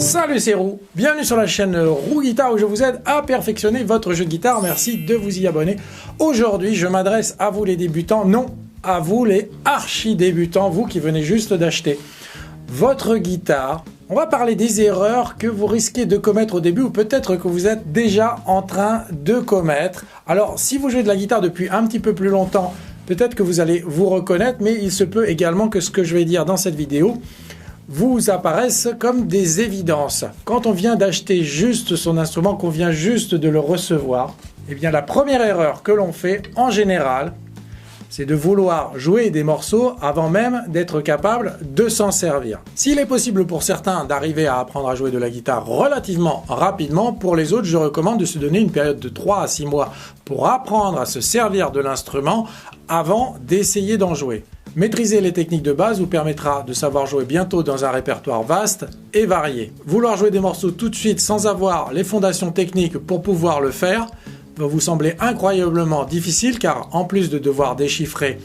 Salut, c'est Roux, bienvenue sur la chaîne Roux Guitare où je vous aide à perfectionner votre jeu de guitare. Merci de vous y abonner. Aujourd'hui, je m'adresse à vous les débutants, non, à vous les archi-débutants, vous qui venez juste d'acheter votre guitare. On va parler des erreurs que vous risquez de commettre au début ou peut-être que vous êtes déjà en train de commettre. Alors, si vous jouez de la guitare depuis un petit peu plus longtemps, peut-être que vous allez vous reconnaître, mais il se peut également que ce que je vais dire dans cette vidéo vous apparaissent comme des évidences. Quand on vient d'acheter juste son instrument, qu'on vient juste de le recevoir, eh bien la première erreur que l'on fait en général, c'est de vouloir jouer des morceaux avant même d'être capable de s'en servir. S'il est possible pour certains d'arriver à apprendre à jouer de la guitare relativement rapidement, pour les autres, je recommande de se donner une période de 3 à 6 mois pour apprendre à se servir de l'instrument avant d'essayer d'en jouer. Maîtriser les techniques de base vous permettra de savoir jouer bientôt dans un répertoire vaste et varié. Vouloir jouer des morceaux tout de suite sans avoir les fondations techniques pour pouvoir le faire va vous sembler incroyablement difficile, car en plus de devoir déchiffrer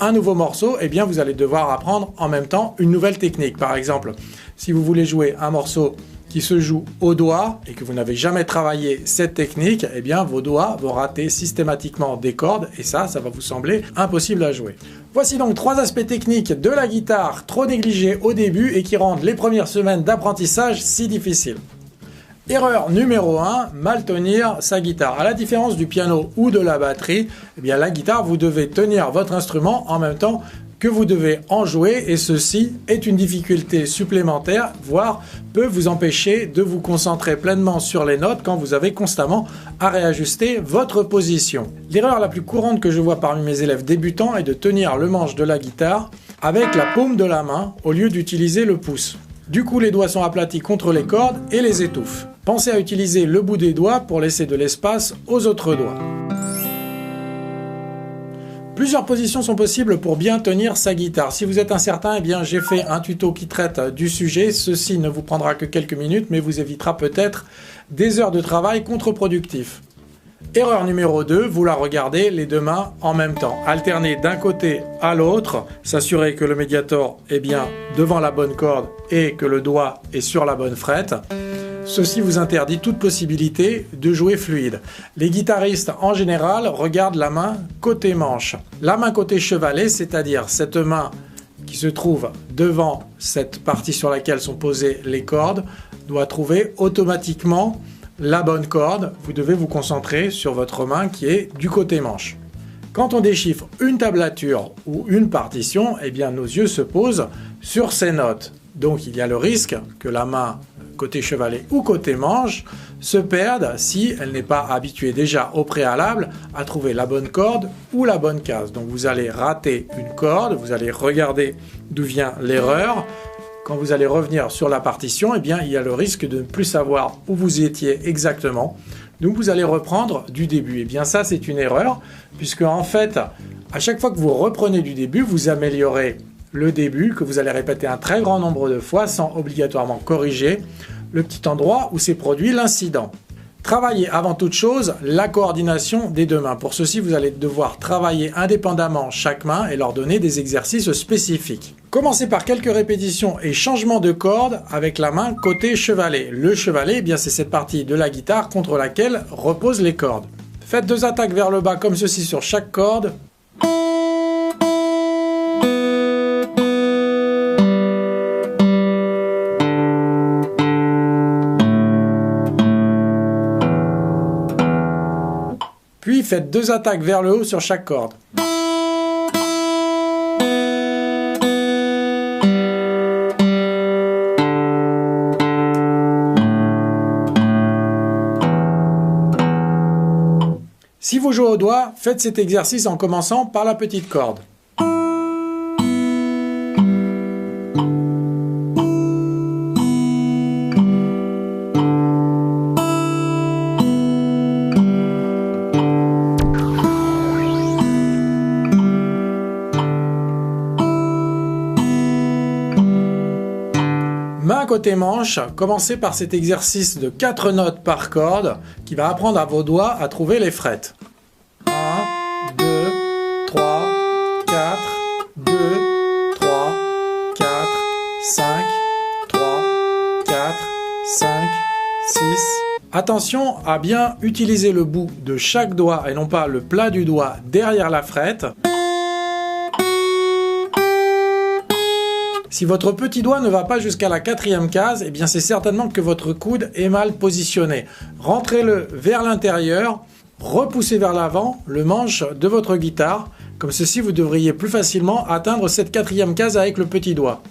un nouveau morceau, eh bien vous allez devoir apprendre en même temps une nouvelle technique. Par exemple, si vous voulez jouer un morceau qui se joue au doigt et que vous n'avez jamais travaillé cette technique, eh bien vos doigts vont rater systématiquement des cordes et ça va vous sembler impossible à jouer. Voici donc 3 aspects techniques de la guitare trop négligés au début et qui rendent les premières semaines d'apprentissage si difficiles. Erreur numéro 1, mal tenir sa guitare. À la différence du piano ou de la batterie, eh bien la guitare, vous devez tenir votre instrument en même temps que vous devez en jouer, et ceci est une difficulté supplémentaire, voire peut vous empêcher de vous concentrer pleinement sur les notes quand vous avez constamment à réajuster votre position. L'erreur la plus courante que je vois parmi mes élèves débutants est de tenir le manche de la guitare avec la paume de la main au lieu d'utiliser le pouce. Du coup, les doigts sont aplatis contre les cordes et les étouffent. Pensez à utiliser le bout des doigts pour laisser de l'espace aux autres doigts. Plusieurs positions sont possibles pour bien tenir sa guitare. Si vous êtes incertain, eh bien j'ai fait un tuto qui traite du sujet. Ceci ne vous prendra que quelques minutes, mais vous évitera peut-être des heures de travail contre-productifs. Erreur numéro 2, vouloir regarder les deux mains en même temps. Alterner d'un côté à l'autre, s'assurer que le médiator est bien devant la bonne corde et que le doigt est sur la bonne frette. Ceci vous interdit toute possibilité de jouer fluide. Les guitaristes en général regardent la main côté manche. La main côté chevalet, c'est-à-dire cette main qui se trouve devant cette partie sur laquelle sont posées les cordes, doit trouver automatiquement la bonne corde. Vous devez vous concentrer sur votre main qui est du côté manche. Quand on déchiffre une tablature ou une partition, eh bien nos yeux se posent sur ces notes. Donc il y a le risque que la main côté chevalet ou côté manche se perde si elle n'est pas habituée déjà au préalable à trouver la bonne corde ou la bonne case. Donc vous allez rater une corde, vous allez regarder d'où vient l'erreur. Quand vous allez revenir sur la partition, eh bien, il y a le risque de ne plus savoir où vous étiez exactement. Donc vous allez reprendre du début. Eh bien ça, c'est une erreur, puisque en fait, à chaque fois que vous reprenez du début, vous améliorez le début, que vous allez répéter un très grand nombre de fois sans obligatoirement corriger le petit endroit où s'est produit l'incident. Travaillez avant toute chose la coordination des deux mains. Pour ceci, vous allez devoir travailler indépendamment chaque main et leur donner des exercices spécifiques. Commencez par quelques répétitions et changements de corde avec la main côté chevalet. Le chevalet, eh bien, c'est cette partie de la guitare contre laquelle reposent les cordes. Faites 2 attaques vers le bas comme ceci sur chaque corde. Puis faites 2 attaques vers le haut sur chaque corde. Si vous jouez au doigt, faites cet exercice en commençant par la petite corde. Main côté manche, commencez par cet exercice de 4 notes par corde qui va apprendre à vos doigts à trouver les frettes. 1, 2, 3, 4, 2, 3, 4, 5, 3, 4, 5, 6. Attention à bien utiliser le bout de chaque doigt et non pas le plat du doigt derrière la frette. Si votre petit doigt ne va pas jusqu'à la 4e case, eh bien c'est certainement que votre coude est mal positionné. Rentrez-le vers l'intérieur, repoussez vers l'avant le manche de votre guitare. Comme ceci, vous devriez plus facilement atteindre cette 4e case avec le petit doigt.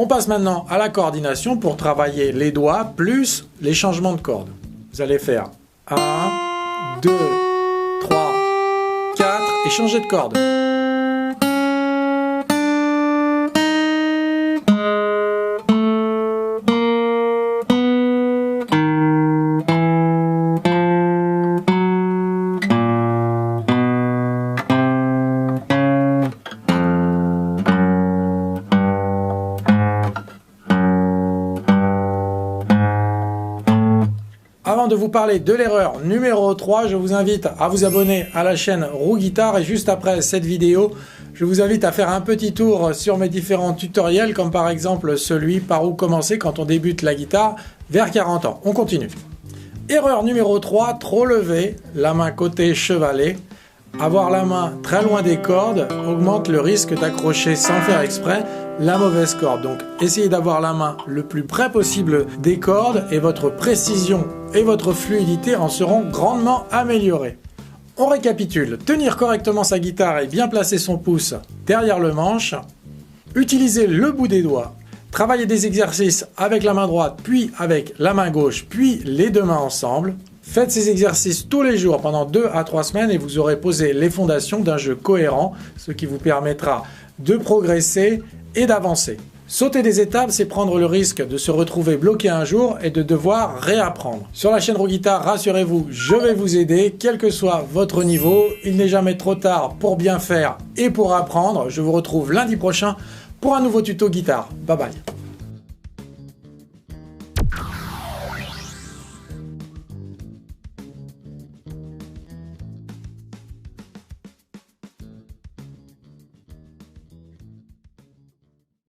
On passe maintenant à la coordination pour travailler les doigts plus les changements de cordes. Vous allez faire 1, 2, 3, 4 et changer de corde. Avant de vous parler de l'erreur numéro 3, je vous invite à vous abonner à la chaîne Roux Guitare et juste après cette vidéo, je vous invite à faire un petit tour sur mes différents tutoriels comme par exemple celui par où commencer quand on débute la guitare vers 40 ans. On continue. Erreur numéro 3, trop lever, la main côté chevalet. Avoir la main très loin des cordes augmente le risque d'accrocher sans faire exprès la mauvaise corde. Donc essayez d'avoir la main le plus près possible des cordes et votre précision et votre fluidité en seront grandement améliorées. On récapitule. Tenir correctement sa guitare et bien placer son pouce derrière le manche. Utiliser le bout des doigts. Travailler des exercices avec la main droite, puis avec la main gauche, puis les deux mains ensemble. Faites ces exercices tous les jours pendant 2 à 3 semaines et vous aurez posé les fondations d'un jeu cohérent, ce qui vous permettra de progresser et d'avancer. Sauter des étapes, c'est prendre le risque de se retrouver bloqué un jour et de devoir réapprendre. Sur la chaîne Roux Guitare, rassurez-vous, je vais vous aider, quel que soit votre niveau. Il n'est jamais trop tard pour bien faire et pour apprendre. Je vous retrouve lundi prochain pour un nouveau tuto guitare. Bye bye.